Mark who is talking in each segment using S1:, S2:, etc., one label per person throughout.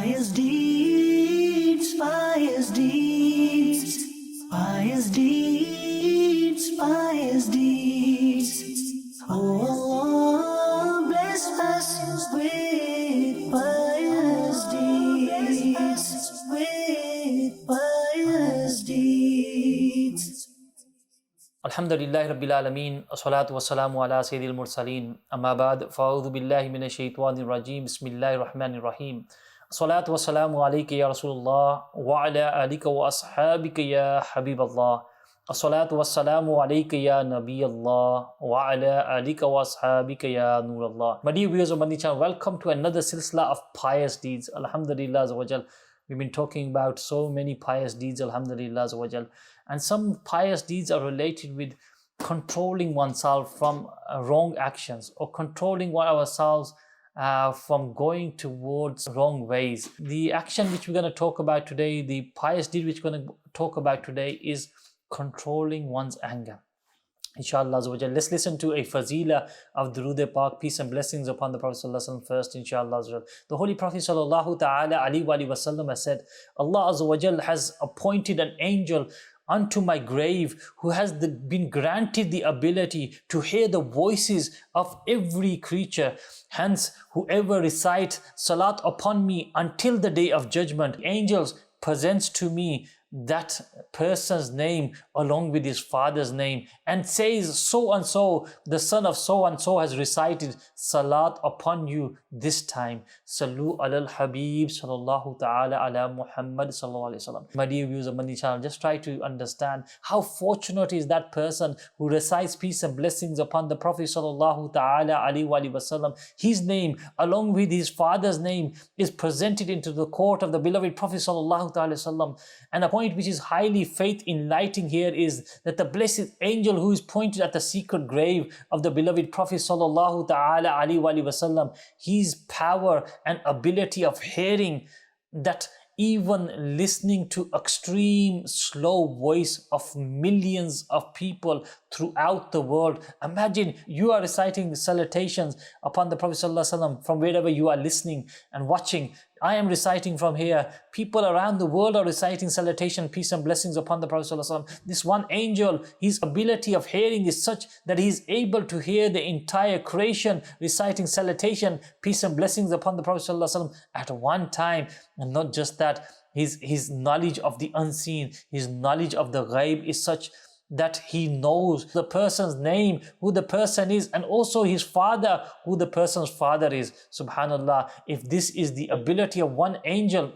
S1: Pious deeds, pious deeds, pious deeds, pious deeds. Oh Allah, bless us with pious deeds, with pious deeds.
S2: Alhamdulillahi Rabbil Alameen, as-salatu was-salamu ala Sayyidil Mursaleen, amma ba'd, fa'udhu billahi minash shaitanir rajim, bismillahir rahmanir rahim. As-salatu was-salamu alayka ya Rasulullah, wa ala alika wa ashabika ya Habiballah. As-salatu was-salamu alayka ya Nabiyallah, wa ala alika wa ashabika ya Nurallah. My dear viewers of Madani Channel, welcome to another silsila of pious deeds. Alhamdulillah Azza wa Jal. We've been talking about so many pious deeds, Alhamdulillah Azza wa Jal. And some pious deeds are related with controlling oneself from wrong actions, or controlling ourselves from going towards wrong ways. The action which we're going to talk about today, the pious deed which we're going to talk about today, is controlling one's anger. Inshallah Azza wa Jal. Let's listen to a fazila of Durood Pak, peace and blessings upon the Prophet Sallallahu Alaihi Wasallam first, inshallah Azza wa Jal. The Holy Prophet Sallallahu Ta'ala Alaihi Wasallam has said, Allah Azza wa Jal has appointed an angel unto my grave who has been granted the ability to hear the voices of every creature. Hence, whoever recites salat upon me until the day of judgment, angels presents to me that person's name along with his father's name and says, so and so, the son of so and so has recited salat upon you this time. Sallu alal Habib sallallahu ta'ala ala Muhammad sallallahu alayhi wasallam. My dear viewers of Madani Channel, just try to understand how fortunate is that person who recites peace and blessings upon the Prophet sallallahu ta'ala alayhi wasallam. His name along with his father's name is presented into the court of the beloved Prophet sallallahu ta'ala wasallam. And a point which is highly faith enlightening here is that the blessed angel who is pointed at the secret grave of the beloved Prophet sallallahu ta'ala alayhi wasallam, his power and ability of hearing, that even listening to extreme slow voice of millions of people throughout the world. Imagine you are reciting salutations upon the Prophet ﷺ from wherever you are listening and watching. I am reciting from here. People around the world are reciting salutation, peace and blessings upon the Prophet ﷺ. This one angel, his ability of hearing is such that he is able to hear the entire creation reciting salutation, peace and blessings upon the Prophet ﷺ at one time. And not just that, his knowledge of the unseen, his knowledge of the ghaib is such that he knows the person's name, who the person is, and also his father, who the person's father is. Subhanallah, if this is the ability of one angel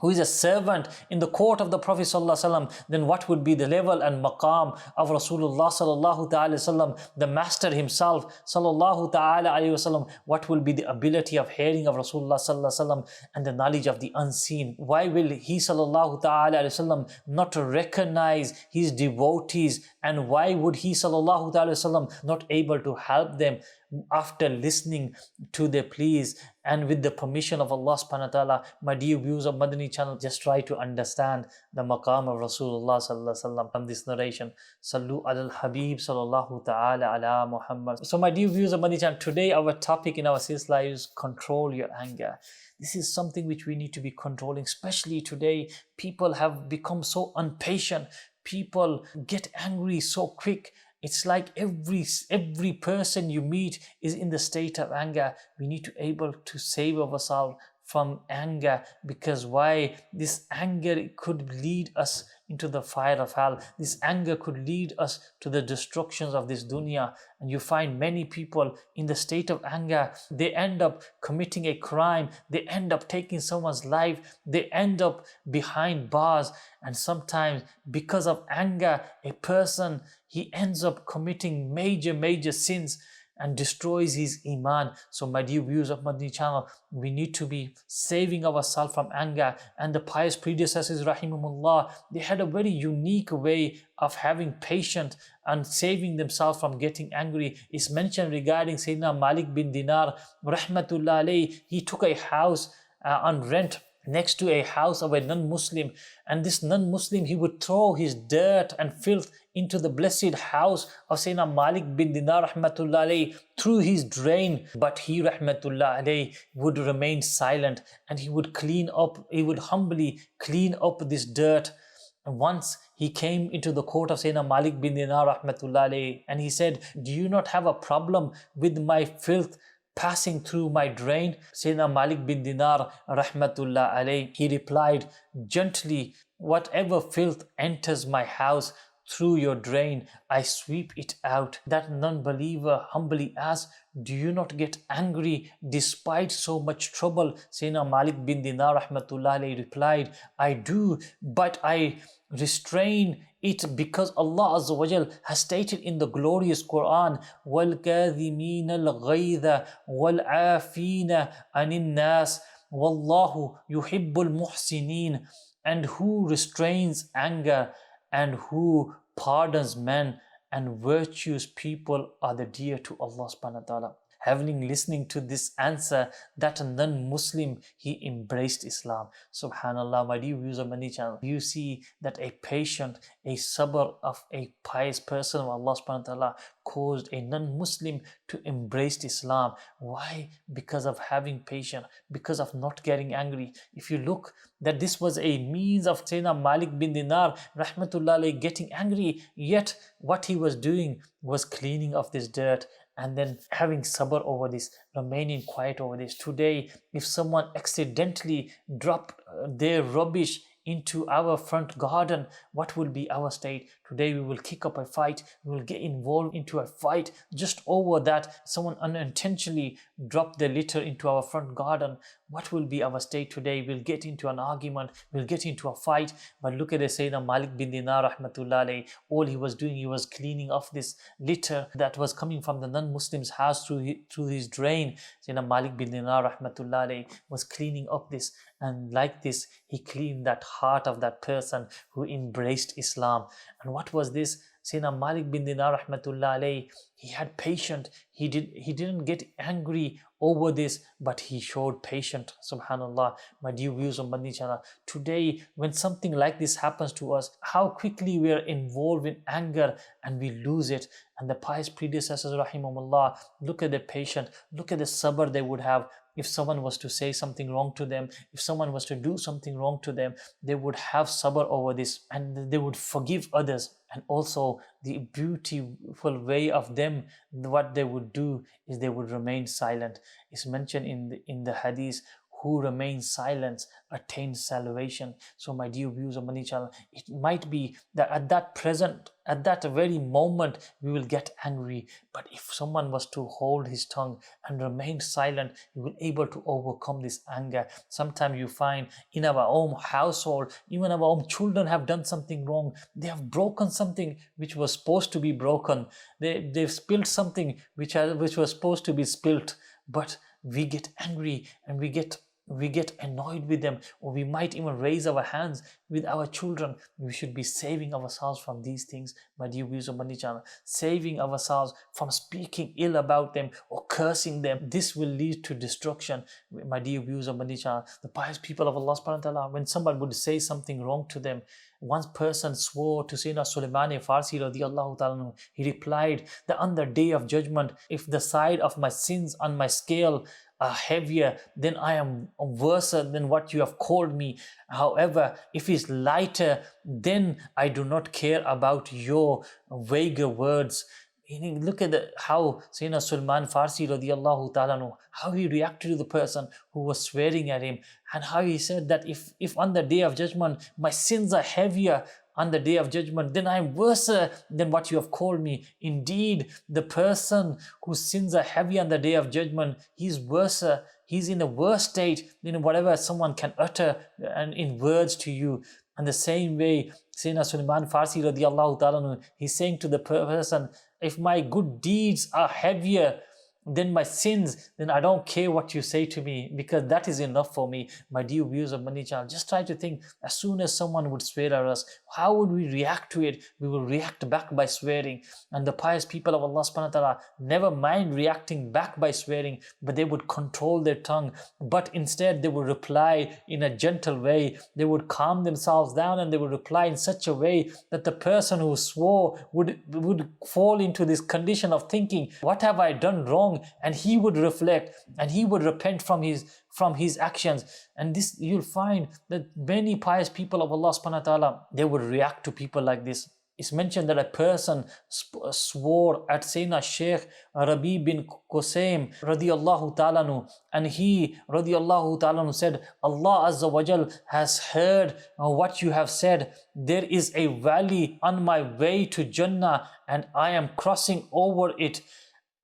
S2: who is a servant in the court of the Prophet ﷺ, then what would be the level and maqam of Rasulullah sallallahu ta'ala wasallam, the master himself sallallahu ta'ala alayhi wasallam? What will be the ability of hearing of Rasulullah sallallahu wasallam and the knowledge of the unseen? Why will he sallallahu ta'ala alayhi wasallam not recognize his devotees, and why would he sallallahu ta'ala wasallam not able to help them after listening to their pleas and with the permission of Allah subhanahu wa ta'ala? My dear viewers of Madani Channel, just try to understand the maqam of Rasulullah sallallahu alaihi wasallam from this narration. Sallu alal Habib sallallahu ta'ala ala Muhammad. So my dear viewers of Madani Channel, today our topic in our silsila is control your anger. This is something which we need to be controlling, especially today. People have become so impatient. People get angry so quick. It's like every person you meet is in the state of anger. We need to be able to save ourselves from anger, because why? This anger could lead us into the fire of hell. This anger could lead us to the destructions of this dunya. And you find many people in the state of anger, they end up committing a crime, they end up taking someone's life, they end up behind bars. And sometimes because of anger, a person, he ends up committing major sins and destroys his iman. So my dear viewers of Madani Channel, we need to be saving ourselves from anger. And the pious predecessors, rahimahumullah, they had a very unique way of having patience and saving themselves from getting angry. It's mentioned regarding Sayyidina Malik bin Dinar, rahmatullah alayhi. He took a house on rent next to a house of a non-Muslim, and this non-Muslim, he would throw his dirt and filth into the blessed house of Sayyidina Malik bin Dinar rahmatullah alayhi through his drain, but he rahmatullah alayhi would remain silent, and he would humbly clean up this dirt. And once he came into the court of Sayyidina Malik bin Dinar rahmatullah alayhi, and he said, "Do you not have a problem with my filth passing through my drain?" Sayyidina Malik bin Dinar rahmatullah alayhi, he replied gently, "Whatever filth enters my house through your drain, I sweep it out." That non-believer humbly asked, "Do you not get angry despite so much trouble?" Sayyidina Malik bin Dinar rahmatullah alayhi replied, "I do, but I restrain it because Allah Azza wa Jal has stated in the glorious Quran, وَالْكَاذِمِينَ الْغَيْظَ وَالْعَافِينَ عَنِ النَّاسِ وَاللَّهُ يُحِبُّ الْمُحْسِنِينَ." And who restrains anger and who pardons men, and virtuous people are the dear to Allah subhanahu wa ta'ala. Having listening to this answer, that non-Muslim, he embraced Islam. Subhanallah, my dear viewers of Madani Channel, you see that a patient, a sabr of a pious person of Allah subhanahu wa ta'ala caused a non-Muslim to embrace Islam. Why? Because of having patience, because of not getting angry. If you look, that this was a means of Sayyidina Malik bin Dinar rahmatullah alayhi getting angry, yet what he was doing was cleaning of this dirt and then having sabr over this, remaining quiet over this. Today, if someone accidentally dropped their rubbish into our front garden, what will be our state? Today we will kick up a fight, we will get involved into a fight just over that someone unintentionally dropped their litter into our front garden. What will be our state today? We'll get into an argument, we'll get into a fight. But look at the Sayyidina Malik bin Dinar rahmatullah alayhi. All he was doing, he was cleaning off this litter that was coming from the non-Muslim's house through his drain. Sayyidina Malik bin Dinar rahmatullah alayhi was cleaning up this, and like this he cleaned that heart of that person who embraced Islam. And what was this? Sayyidina Malik bin Dinar rahmatullah alayhi, he had patience. He didn't get angry over this, but he showed patience. Subhanallah, my dear viewers on Madani Channel, today when something like this happens to us, how quickly we are involved in anger and we lose it. And the pious predecessors rahimahumullah, look at the patience, look at the sabr they would have. If someone was to say something wrong to them, if someone was to do something wrong to them, they would have sabr over this, and they would forgive others. And also the beautiful way of them, what they would do is they would remain silent. It's mentioned in the hadith, who remains silent attains salvation. So my dear viewers of Madani Channel, it might be that at that very moment, we will get angry. But if someone was to hold his tongue and remain silent, he will able to overcome this anger. Sometimes you find in our own household, even our own children have done something wrong. They have broken something which was supposed to be broken. They've spilled something which was supposed to be spilt. But we get angry and we get annoyed with them, or we might even raise our hands with our children. We should be saving ourselves from these things, my dear viewers of Madani Channel, saving ourselves from speaking ill about them or cursing them. This will lead to destruction, my dear viewers of Madani Channel. The pious people of Allah subhanahu wa ta'ala, when somebody would say something wrong to them, one person swore to Sayyidina Sulaiman Farsi radiyallahu ta'ala, he replied that on the day of judgment, if the side of my sins on my scale are heavier, then I am worse than what you have called me. However, if it's lighter, then I do not care about your vague words. Look at how Sayyidina Sulaiman Farsi radiyallahu ta'ala, how he reacted to the person who was swearing at him, and how he said that if on the day of judgment my sins are heavier on the day of judgment, then I am worse than what you have called me. Indeed, the person whose sins are heavy on the day of judgment, he's worse. He's in a worse state than whatever someone can utter and in words to you. And the same way, Sayyidina Sulaiman Farsi radiyallahu ta'ala, he's saying to the person, if my good deeds are heavier than my sins, then I don't care what you say to me, because that is enough for me. My dear viewers of Madani Channel, just try to think, as soon as someone would swear at us, how would we react to it? We will react back by swearing. And the pious people of Allah subhanahu wa ta'ala never mind reacting back by swearing, but they would control their tongue. But instead they would reply in a gentle way. They would calm themselves down and they would reply in such a way that the person who swore would fall into this condition of thinking, what have I done wrong? And he would reflect and he would repent from his actions. And this, you'll find that many pious people of Allah subhanahu wa ta'ala, they would react to people like this. It's mentioned that a person swore at Sayyidina Shaykh Rabi bin Qusaym radiyallahu ta'ala anhu, and he radiyallahu ta'ala anhu said, Allah Azza wa Jal has heard what you have said. There is a valley on my way to Jannah and I am crossing over it,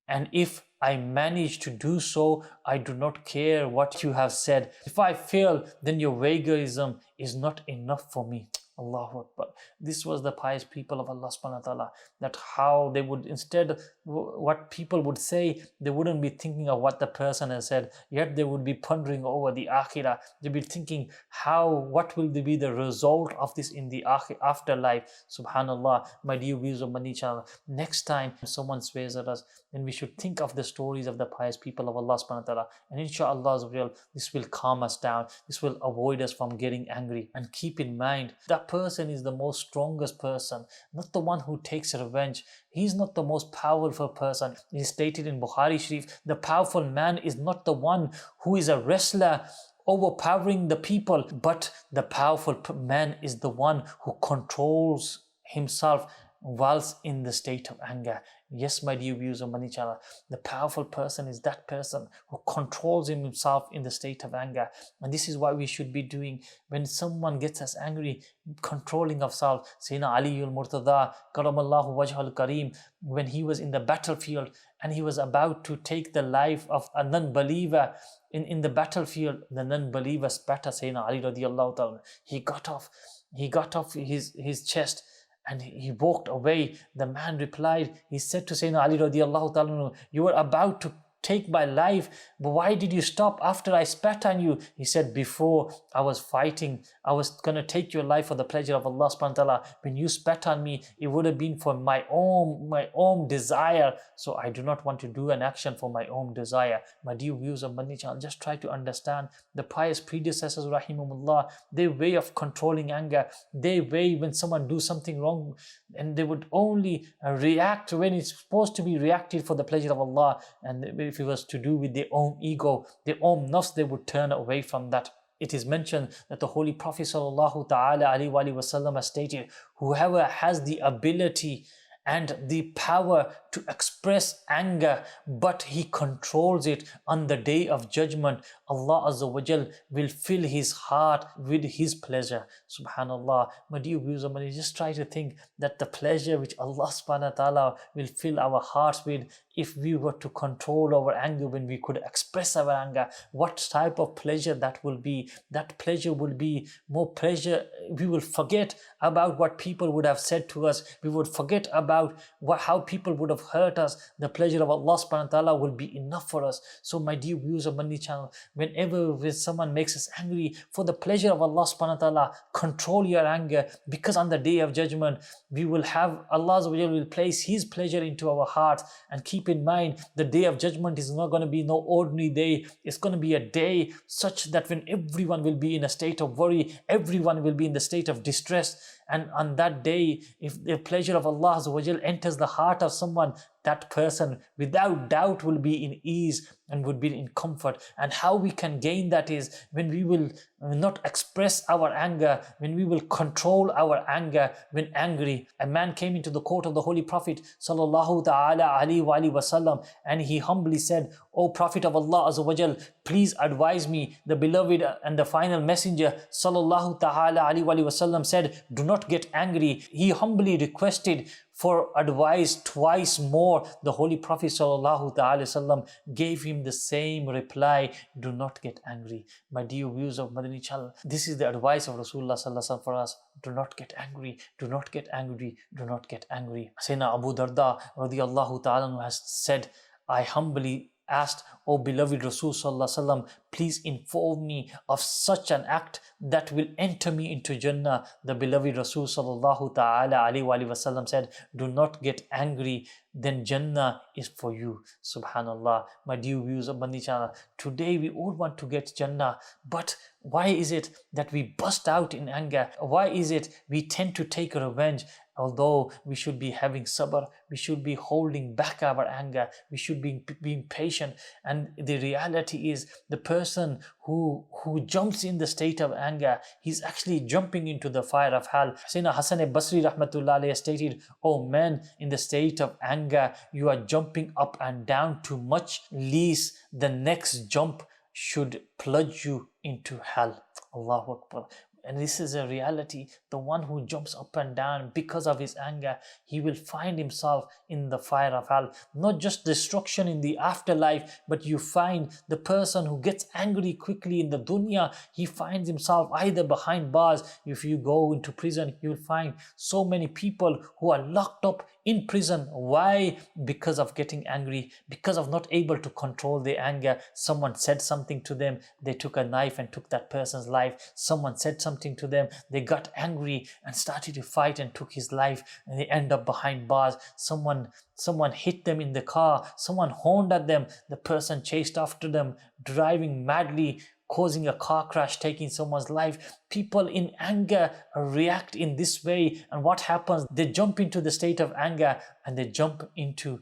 S2: and if I manage to do so, I do not care what you have said. If I fail, then your vagarism is not enough for me. Allahu Akbar. This was the pious people of Allah subhanahu wa ta'ala, that how they would, instead what people would say, they wouldn't be thinking of what the person has said, yet they would be pondering over the akhirah. They'd be thinking what will be the result of this in the afterlife. Subhanallah. My dear viewers of Madani Channel, next time someone swears at us, then we should think of the stories of the pious people of Allah subhanahu wa ta'ala, and inshallah this will calm us down. This will avoid us from getting angry. And keep in mind, that person is the most strongest person, not the one who takes revenge. He's not the most powerful person. It is stated in Bukhari Sharif, the powerful man is not the one who is a wrestler overpowering the people, but the powerful man is the one who controls himself whilst in the state of anger. Yes, my dear viewers of Madani Channel, the powerful person is that person who controls himself in the state of anger. And this is what we should be doing when someone gets us angry, controlling ourselves. Sayyidina Ali al-Murtada, Karamallahu Wajh al-Kareem, when he was in the battlefield and he was about to take the life of a non-believer in the battlefield, the non-believer spat at Sayyidina Ali radiallahu ta'ala. He got off his chest and he walked away. The man replied, he said to Sayyidina Ali radiallahu ta'ala, you were about to take my life, but why did you stop after I spat on you? He said, before I was fighting, I was going to take your life for the pleasure of Allah subhanahu wa ta'ala. When you spat on me, it would have been for my own desire. So I do not want to do an action for my own desire. My dear viewers of Madani Channel, just try to understand the pious predecessors, rahimahumullah, their way of controlling anger, their way when someone do something wrong, and they would only react when it's supposed to be reacted for the pleasure of Allah. And if it was to do with their own ego, their own nafs, they would turn away from that. It is mentioned that the Holy Prophet sallallahu ta'ala alayhi wa sallam has stated, whoever has the ability and the power to express anger, but he controls it, on the day of judgment, Allah Azza wa Jal will fill his heart with his pleasure. Subhanallah. My dear viewers, just try to think that the pleasure which Allah subhanahu wa ta'ala will fill our hearts with, if we were to control our anger, when we could express our anger, what type of pleasure that will be. That pleasure will be more pleasure. We will forget about what people would have said to us. We would forget about how people would have hurt us. The pleasure of Allah subhanahu wa ta'ala will be enough for us. So my dear viewers of Madani Channel, whenever someone makes us angry, for the pleasure of Allah subhanahu wa ta'ala, control your anger, because on the day of judgment, we will have, Allah Azza wa Jalla will place his pleasure into our hearts. And keep in mind, the day of judgment is not going to be no ordinary day. It's going to be a day such that when everyone will be in a state of worry, everyone will be in the state of distress. And on that day, if the pleasure of Allah Azza wa Jal enters the heart of someone, that person without doubt will be in ease and would be in comfort. And how we can gain that is when we will not express our anger, when we will control our anger when angry. A man came into the court of the Holy Prophet sallallahu ta'ala alayhi wa wasallam, and he humbly said, O Prophet of Allah Azza wa Jal, please advise me. The beloved and the final messenger sallallahu ta'ala alayhi wa wasallam said, do not get angry. He humbly requested for advice twice more. The Holy Prophet sallallahu ta'ala wasallam gave him the same reply, do not get angry. My dear viewers of Madani Channel, this is the advice of Rasulullah sallallahu alaihi wasallam for us. Do not get angry, do not get angry, do not get angry. Sayyidina Abu Darda radiyallahu ta'ala has said, I humbly asked, O beloved Rasul sallallahu alaihi wasallam, please inform me of such an act that will enter me into Jannah. The beloved Rasul sallallahu ta'ala alayhi wa wasallam said, do not get angry, then Jannah is for you. Subhanallah. My dear viewers of Madani Channel, today we all want to get Jannah, but why is it that we burst out in anger? Why is it we tend to take revenge? Although we should be having sabr, we should be holding back our anger, we should be being patient. And the reality is, the person who jumps in the state of anger, he's actually jumping into the fire of hell. Sayyidina Hasan Basri rahmatullah alayhi stated, oh man, in the state of anger, you are jumping up and down too much, lest the next jump should plunge you into hell. Allahu Akbar. And this is a reality. The one who jumps up and down because of his anger, he will find himself in the fire of hell. Not just destruction in the afterlife, but you find the person who gets angry quickly in the dunya, he finds himself either behind bars. If you go into prison, you'll find so many people who are locked up in prison. Why? Because of getting angry, because of not able to control their anger. Someone said something to them, they took a knife and took that person's life. Someone said something to them, they got angry and started to fight and took his life, and they end up behind bars. Someone hit them in the car, someone horned at them, the person chased after them, driving madly, causing a car crash, taking someone's life. People in anger react in this way, and what happens? They jump into the state of anger and they jump into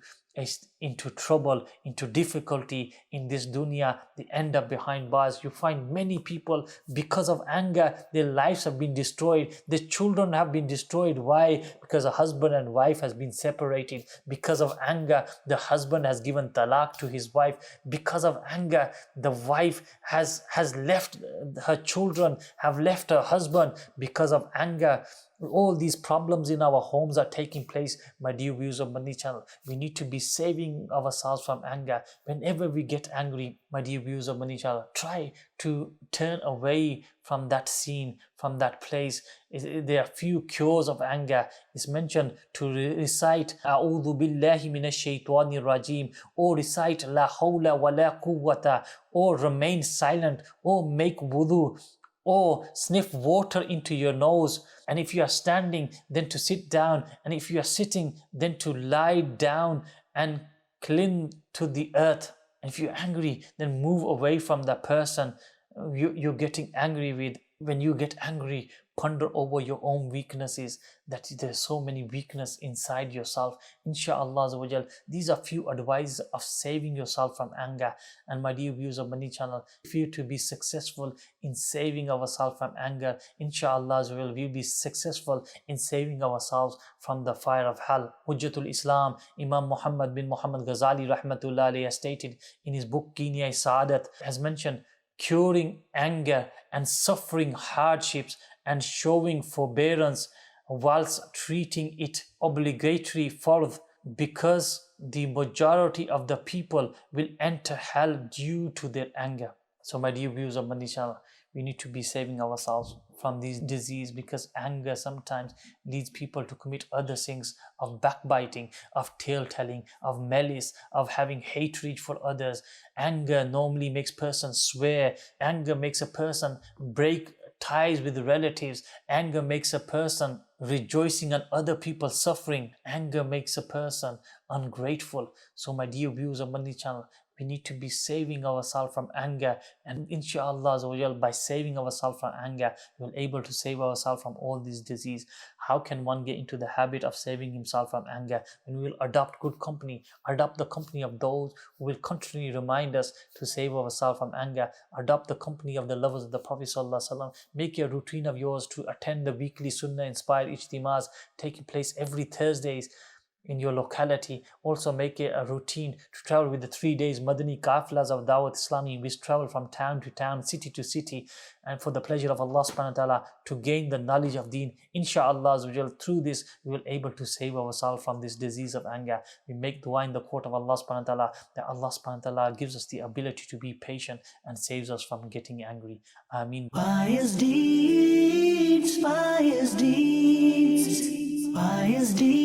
S2: trouble, into difficulty in this dunya. They end up behind bars. You find many people, because of anger, their lives have been destroyed, their children have been destroyed. Why? Because a husband and wife has been separated. Because of anger, the husband has given talaq to his wife. Because of anger, the wife has left her children, have left her husband. Because of anger, all these problems in our homes are taking place. My dear viewers of Madani Channel, we need to be saving ourselves from anger. Whenever we get angry, my dear viewers of Madani Channel, try to turn away from that scene, from that place. There are few cures of anger. It's mentioned to recite A'udhu billahi minash shaitanir rajim, or recite La hawla wa la quwwata, or remain silent, or make wudu, or sniff water into your nose. And if you are standing, then to sit down. And if you are sitting, then to lie down and cling to the earth. And if you're angry, then move away from that person you're getting angry with. When you get angry, ponder over your own weaknesses, that there's so many weakness inside yourself. Inshallah, these are few advices of saving yourself from anger. And my dear viewers of Madani Channel, if you to be successful in saving ourselves from anger, inshallah, we'll be successful in saving ourselves from the fire of hell. Hujjatul Islam, Imam Muhammad bin Muhammad Ghazali rahmatullah alayhi stated in his book Kiniya Saadat, has mentioned curing anger and suffering hardships and showing forbearance whilst treating it obligatory fard, because the majority of the people will enter hell due to their anger. So my dear viewers of Madani Channel, we need to be saving ourselves from these disease, because anger sometimes leads people to commit other things of backbiting, of tale-telling, of malice, of having hatred for others. Anger normally makes a person swear. Anger makes a person break ties with relatives. Anger makes a person rejoicing on other people's suffering. Anger makes a person ungrateful. So my dear viewers of Madani Channel, we need to be saving ourselves from anger, and inshallah, by saving ourselves from anger, we're able to save ourselves from all these disease. How can one get into the habit of saving himself from anger? When we will adopt good company, adopt the company of those who will continually remind us to save ourselves from anger. Adopt the company of the lovers of the Prophet ﷺ. Make a routine of yours to attend the weekly Sunnah inspired ijtimas taking place every Thursdays in your locality. Also make it a routine to travel with the 3 days Madani Kafilas of Dawat Islami, which travel from town to town, city to city, and for the pleasure of Allah subhanahu wa ta'ala to gain the knowledge of deen. Inshallah, through this we will able to save ourselves from this disease of anger. We make dua in the court of Allah subhanahu wa ta'ala that Allah subhanahu wa ta'ala gives us the ability to be patient and saves us from getting angry. Ameen.
S1: Pious deeds, pious deeds, pious deeds.